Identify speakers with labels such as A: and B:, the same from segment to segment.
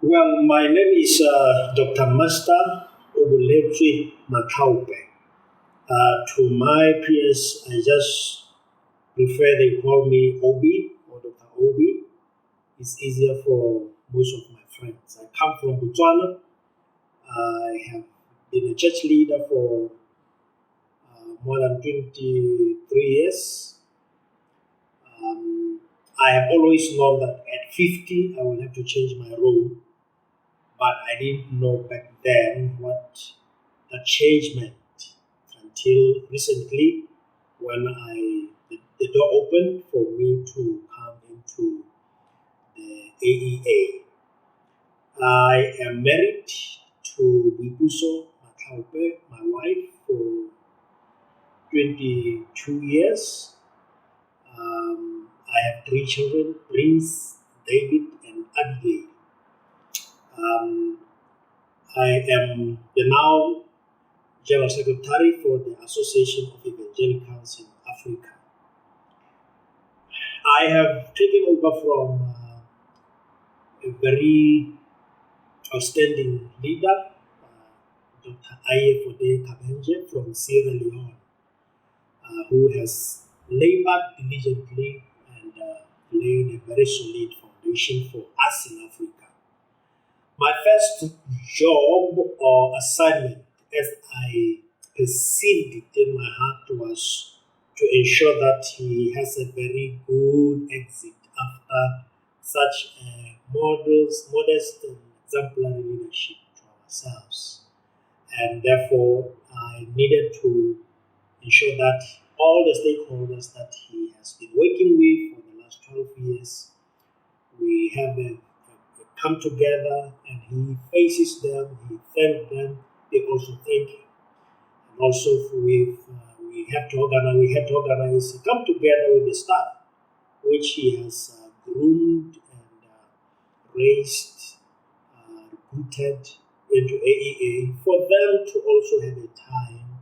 A: Well, my name is Dr. Master Matlhaope. To my peers, I just prefer they call me Obi or Dr. Obi. It's easier for most of my friends. I come from Botswana. I have been a church leader for more than 23 years. I have always known that at 50 I will have to change my role, but I didn't know back then what the change meant until recently when the door opened for me to come into the AEA. I am married to Bibuso Matlhaope, my wife, for 22 years. I have 3 children, Prince, David, and Abigail. I am the now General Secretary for the Association of Evangelicals in Africa. I have taken over from a very outstanding leader, Dr. Ayefode Kabenje from Sierra Leone, who has labored diligently and laid a very solid foundation for us in Africa. My first job or assignment, as I perceived it in my heart, was to ensure that he has a very good exit after such a modest and exemplary leadership to ourselves. And therefore, I needed to ensure that all the stakeholders that he has been working with for the last 12 years, we have come together and he faces them, he thanks them, they also thank him. And also we had to organize, come together with the staff, which he has groomed and raised, recruited into AEA, for them to also have a time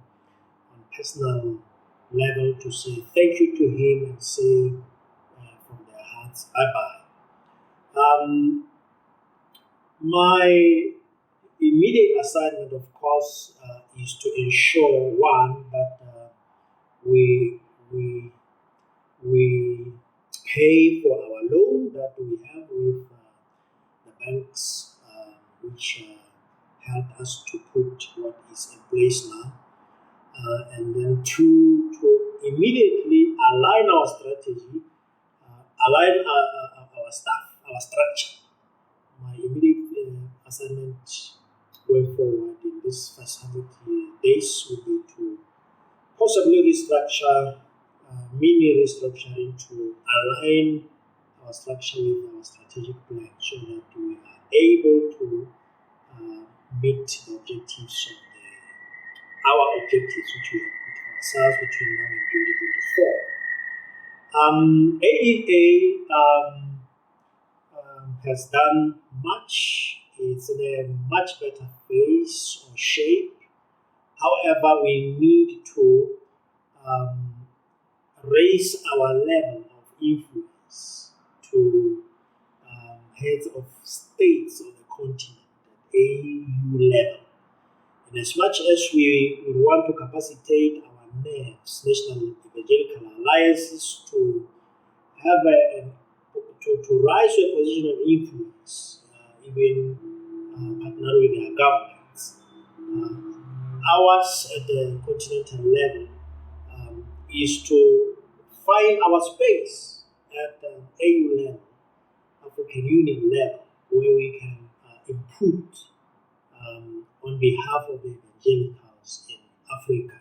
A: on personal level to say thank you to him and say from their hearts, bye-bye. My immediate assignment, of course, is to ensure, one, that we pay for our loan that we have with the banks, which help us to put what is in place now. And then two, to immediately align our strategy, align our staff, our structure. My immediate assignment going forward in this first 100 days will be to possibly restructure, mini restructuring to align our structure with our strategic plan so that we are able to meet the objectives of our objectives which we have put for ourselves between now and 2024. AEA has done much. It's in a much better phase or shape. However, we need to raise our level of influence to heads of states of the continent at AU level. And as much as we want to capacitate our NEVs, National Evangelical Alliances, to have to rise to a position of influence, even partner with their governments. Ours at the continental level is to find our space at the AU level, African Union level, where we can input on behalf of the evangelicals in Africa.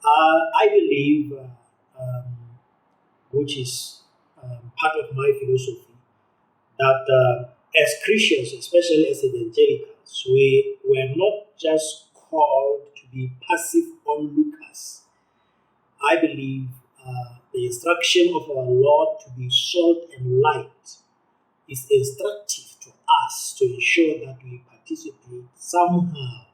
A: I believe, which is part of my philosophy, that as Christians, especially as evangelicals, we were not just called to be passive onlookers. I believe the instruction of our Lord to be salt and light is instructive to us to ensure that we participate somehow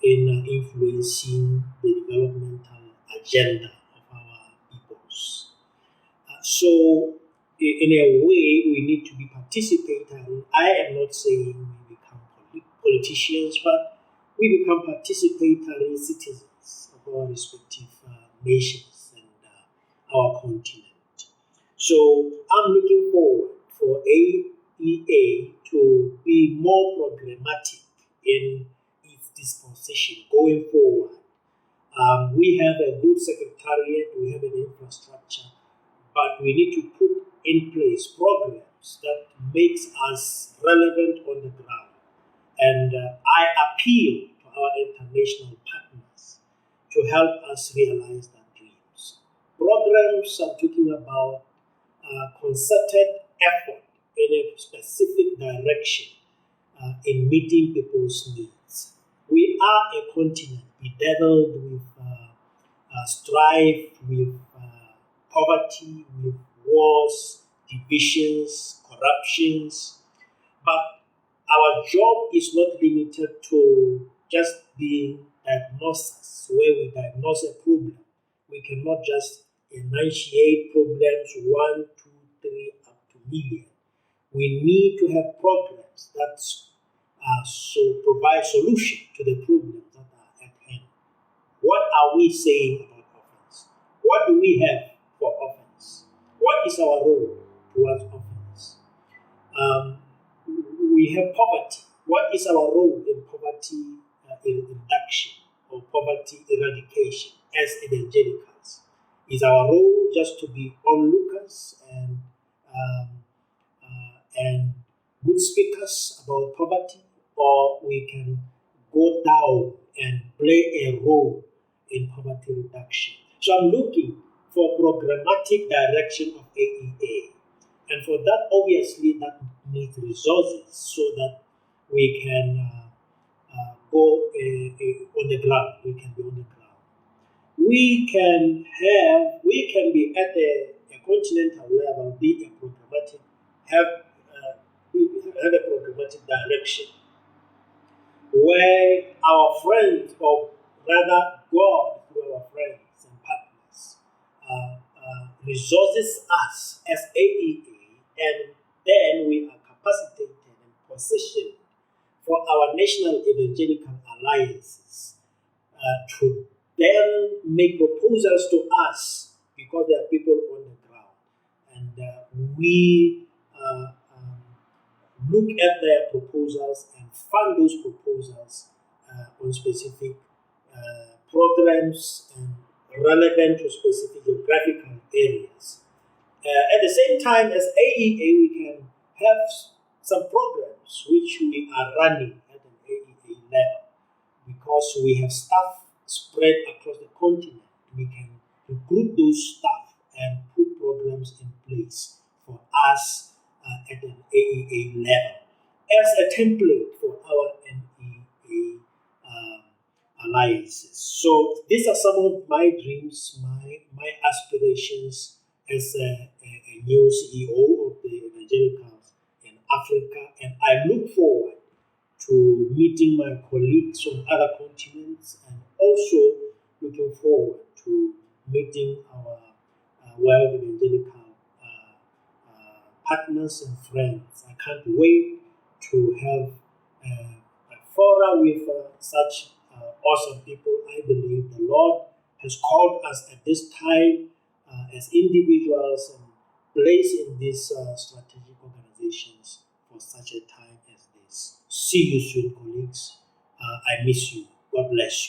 A: in influencing the developmental agenda of our peoples. So in a way, we need to be participatory. I am not saying we become politicians, but we become participatory citizens of our respective nations and our continent. So I'm looking forward for AEA to be more programmatic in its disposition going forward. We have a good secretariat, we have an infrastructure, but we need to put in place programs that makes us relevant on the ground. And I appeal to our international partners to help us realize that dreams. Programs I'm talking about concerted effort in a specific direction in meeting people's needs. We are a continent bedeviled with strife, with poverty, with wars, divisions, corruptions. But our job is not limited to just being diagnosis, where we diagnose a problem. We cannot just enunciate problems 1, 2, 3, up to million. We need to have programs that provide solution to the problems that are at hand. What are we saying about offense? What do we have for offense? What is our role towards offense? We have poverty. What is our role in poverty reduction or poverty eradication as evangelicals? Is our role just to be onlookers and good speakers about poverty, or we can go down and play a role in poverty reduction? So I'm looking for programmatic direction of AEA. And for that, obviously, that needs resources so that we can go on the ground. We can be on the ground. We can be at a continental level, be a programmatic, have a programmatic direction where our friends, or rather God through our friends and partners, resources us as AEA, and then we are capacitated and positioned for our national evangelical alliances to then make proposals to us, because there are people on the ground, and we look at their proposals and fund those proposals on specific programs and relevant to specific geographical areas. At the same time, as AEA, we can have some programs which we are running at an AEA level, because we have staff spread across the continent. We can recruit those staff and put programs in place for us at an AEA level as a template for our NEA alliances. So these are some of my dreams, my aspirations as a new CEO of the Evangelicals in Africa, and I look forward to meeting my colleagues from other continents, and also looking forward to meeting our world evangelical partners and friends. I can't wait to have a forum with such awesome people. I believe the Lord has called us at this time as individuals and placed in these strategic organizations for such a time as this. See you soon, colleagues. I miss you. God bless you.